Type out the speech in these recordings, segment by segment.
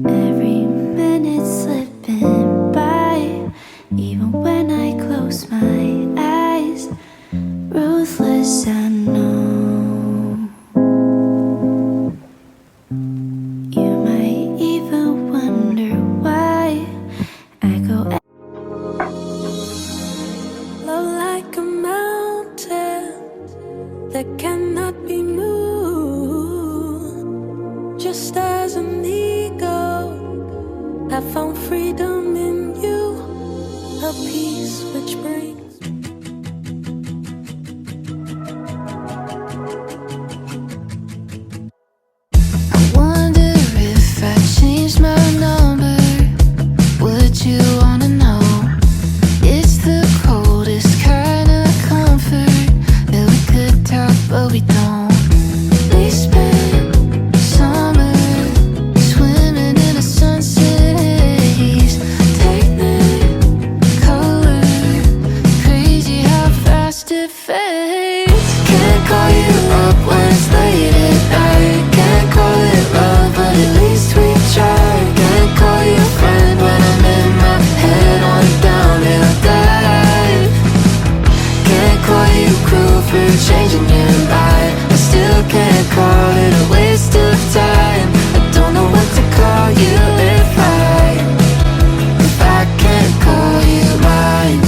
Every minute slipping by, even when I close my eyes. Ruthless, I know. You might even wonder why I go low like a mountain that cannot be moved. Just as an eagle, I found freedom in you, a peace which brings. I wonder if I changed my number, would you wanna know? It's the coldest kind of comfort that we could talk but we don't. We spent summer swimming in a sunset haze, technicolor, crazy how fast it fades. Can't call you up when it's late at night, can't call it love but at least we tried. Can't call you a friend when I'm in my head on a downhill dive. Can't call you cruel for changing your mind, I still can't call it a waste of time. I don't know what to call you if I can't call you mine.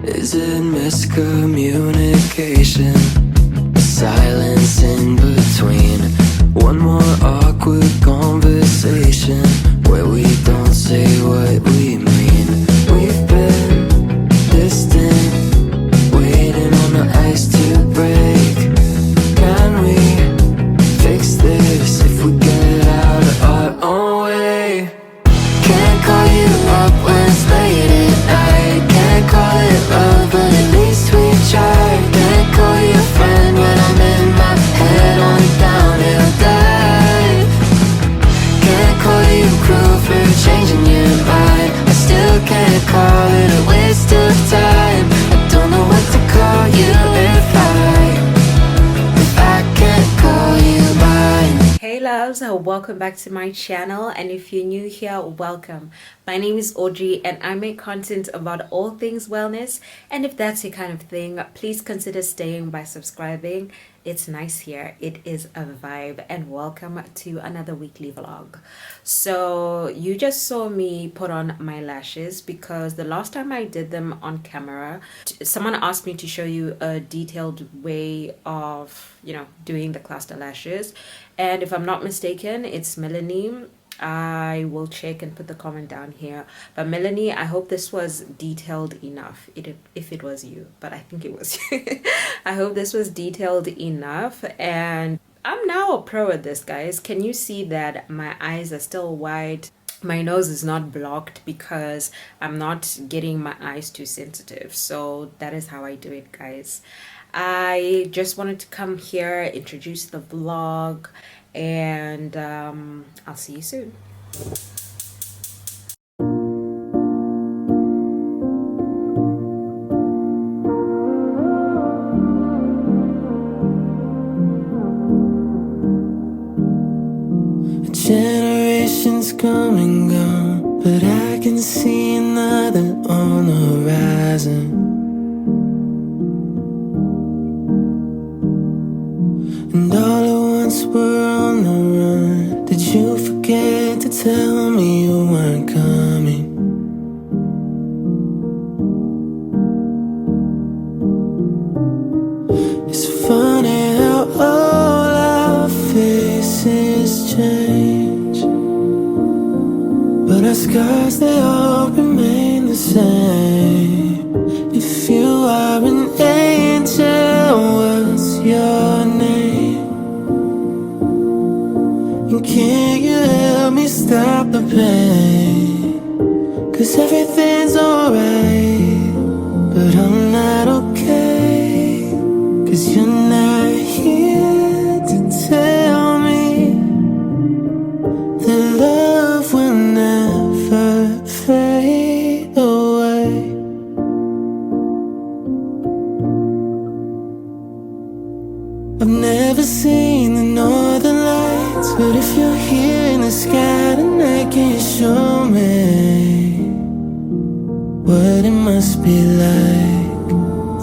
Is it miscommunication? Silence in between. One more awkward conversation where we don't say what we mean. We've been distant, waiting on the ice to break. Can we fix this if we get out of our own way? Can't call you up when it's late at night, can't call it love but at least we tried. Can't call you a friend when I'm in my head on a downhill dive. Can't call you cruel for changing your mind, I still can't call it a waste of time. I don't know what to call you if I can't call you mine. Hey loves, welcome back to my channel, and if you're new here, welcome. My name is Audrey and I make content about all things wellness, and if that's your kind of thing, please consider staying by subscribing. It's nice here, it is a vibe, and welcome to another weekly vlog. So you just saw me put on my lashes because the last time I did them on camera, someone asked me to show you a detailed way of, doing the cluster lashes, and if I'm not mistaken, it's Melanie. I will check and put the comment down here, but Melanie, I hope this was detailed enough, if it was you, but I think it was you. I hope this was detailed enough, and I'm now a pro at this, guys. Can you see that my eyes are still wide? My nose is not blocked because I'm not getting my eyes too sensitive. So that is how I do it, guys. I just wanted to come here, introduce the vlog, and I'll see you soon. Generations come and gone, but I can see another on the horizon. And all at once we're on the run. Did you forget to tell me you weren't coming? It's funny how all our faces change, but our scars, they all remain the same. If you are an angel, what's your name? And can you help me stop the pain? 'Cause everything's alright, but I'm not okay. 'Cause you're not here to tell me that love will never what it must be like.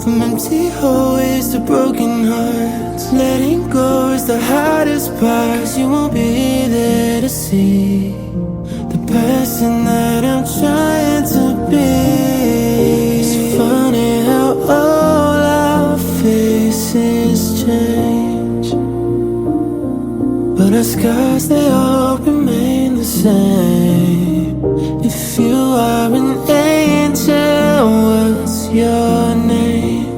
From empty hallways to broken hearts, letting go is the hardest part. 'Cause you won't be there to see the person that I'm trying to be. It's funny how all our faces change, but our scars, they all remain the same. If you are an angel, what's your name?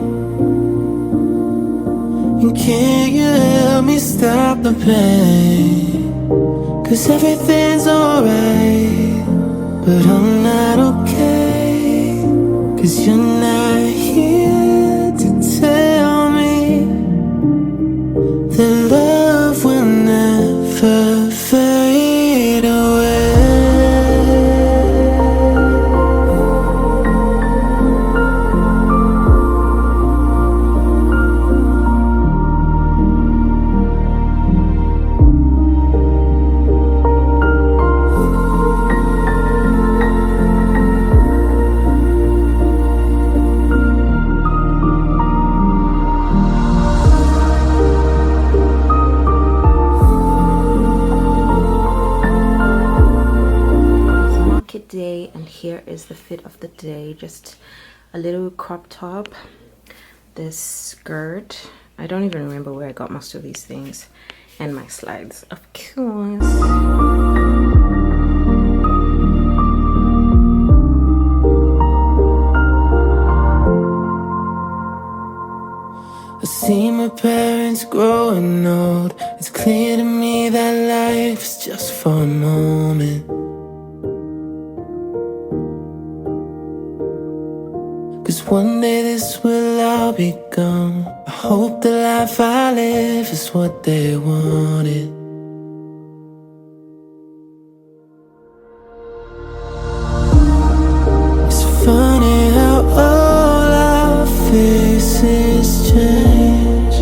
And can you help me stop the pain? 'Cause everything's alright, but I'm not okay. 'Cause you're not here to tell me that love will never fade away. Day, and here is the fit of the day. Just a little crop top, this skirt, I don't even remember where I got most of these things, and my slides, of course. I see my parents growing old. It's clear to me that life is just for a moment. 'Cause one day this will all be gone. I hope the life I live is what they wanted. It's funny how all our faces change,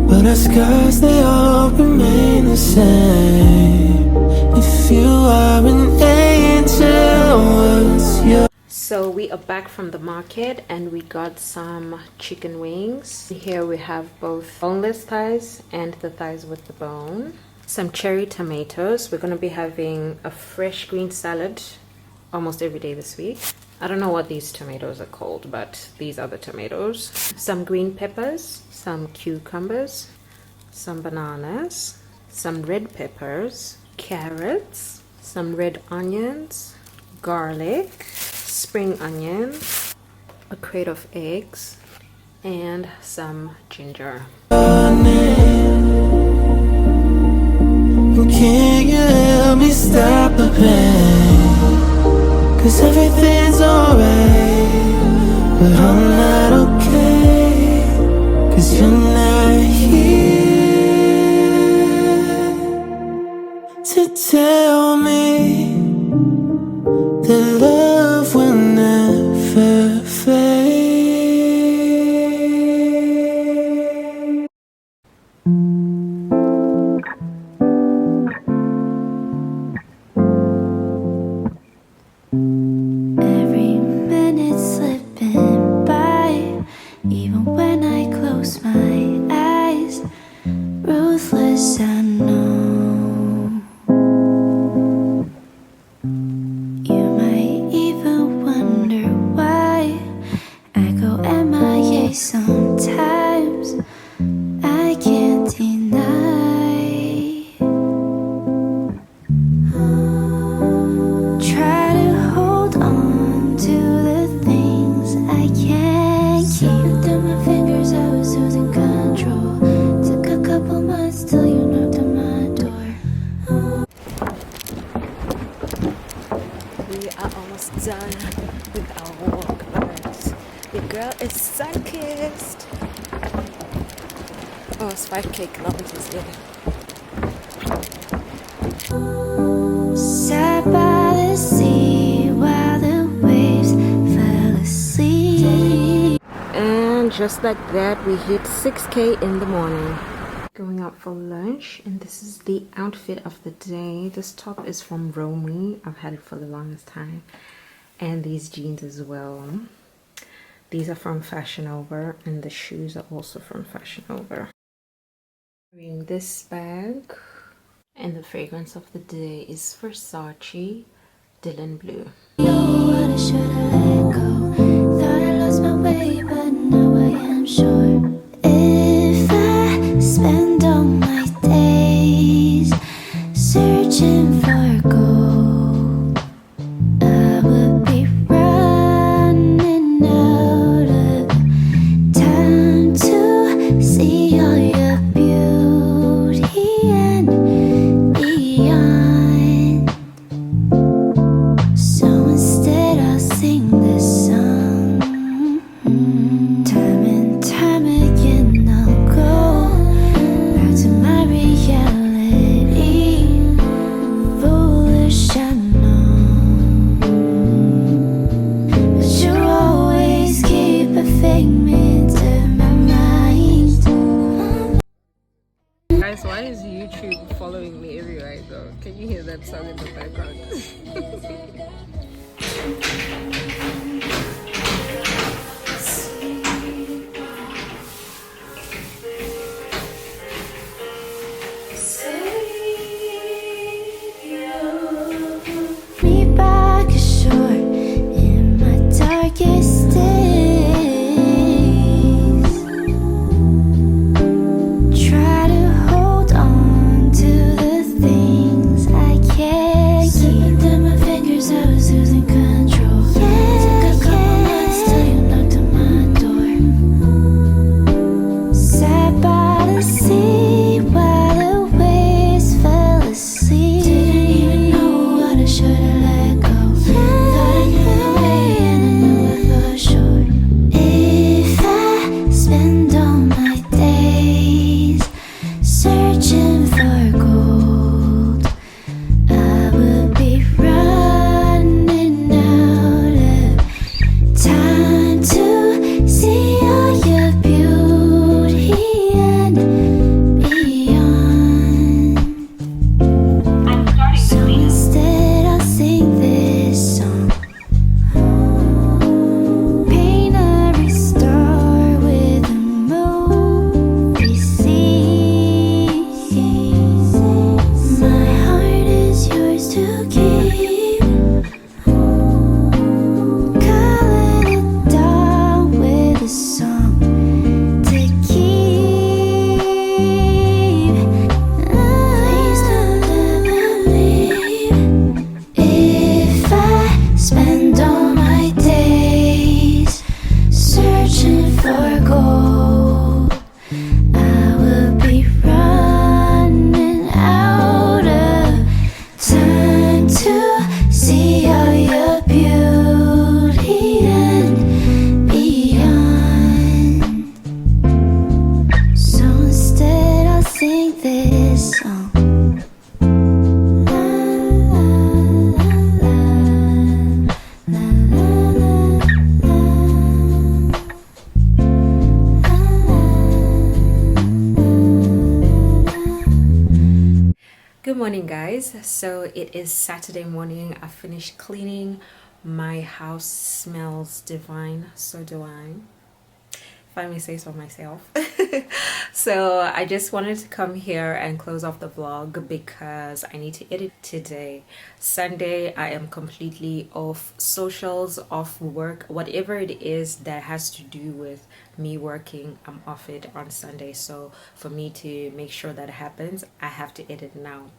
but our scars, they all remain the same. If you are an angel, what's your... So we are back from the market and we got some chicken wings. Here we have both boneless thighs and the thighs with the bone. Some cherry tomatoes. We're going to be having a fresh green salad almost every day this week. I don't know what these tomatoes are called, but these are the tomatoes. Some green peppers, some cucumbers, some bananas, some red peppers, carrots, some red onions, garlic, spring onion, a crate of eggs, and some ginger. Can you help me stop the pain? 'Cause everything's alright, but I'm not okay. 'Cause you're not here to tell me that love will never fade. Every minute slipping by, even when I close my eyes. Ruthless, I know. You might even wonder why I go MIA sometimes. I can't deny. Try to hold on to the things I can't keep. Slipped my fingers, I was losing control. Took a couple months till you knocked on my door. We are almost done with our walk, but your girl is sun-kissed. Oh, it's 5K kilometers here. Sat by the sea while the waves fell asleep. And just like that, we hit 6K in the morning. Going out for lunch, and this is the outfit of the day. This top is from Romy. I've had it for the longest time. and these jeans as well. These are from Fashion Over, and the shoes are also from Fashion Over. Wearing this bag, and the fragrance of the day is Versace Dylan Blue. What I should've let go. Thought I lost my way, but now I am sure. If I spend all my days searching for gold, I would be running out of time to see all your beauty and beyond. So instead I'll sing this song. Time and time again I'll go back to my reality. Foolish, I know, but you always keep a figment of my mind. Guys, why is YouTube following me everywhere I go? Can you hear that song in the background? Me back ashore in my darkest days. Try to hold on to the things I can't keep. Slipping my fingers, I was losing control. Took a couple months till you knocked on my door. Sat by the sea while the waves fell asleep. Didn't even know what I should've let go. Thought I knew the way and I knew it for sure. If I spend all my days searching for gold, I would be running out of time to see all your beauty and beyond. So instead I'll sing this song. Paint every star with a movie scene. My heart is yours to keep. Color it down with a song to keep. Please don't ever leave. If I spend all my days searching for gold, I will be running out of time to see all your beauty and beyond. So instead I'll sing this song. La, la, la, la, la, Good morning, guys. So it is Saturday morning. I finished cleaning. My house smells divine. So do I. If I may say so myself. So I just wanted to come here and close off the vlog because I need to edit today. Sunday, I am completely off socials, off work, whatever it is that has to do with me working, I'm off it on Sunday. So for me to make sure that happens, I have to edit now.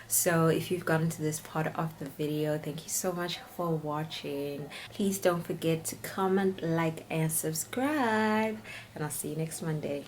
So if you've gotten to this part of the video, thank you so much for watching. Please don't forget to comment, like, and subscribe, and I'll see you next Monday.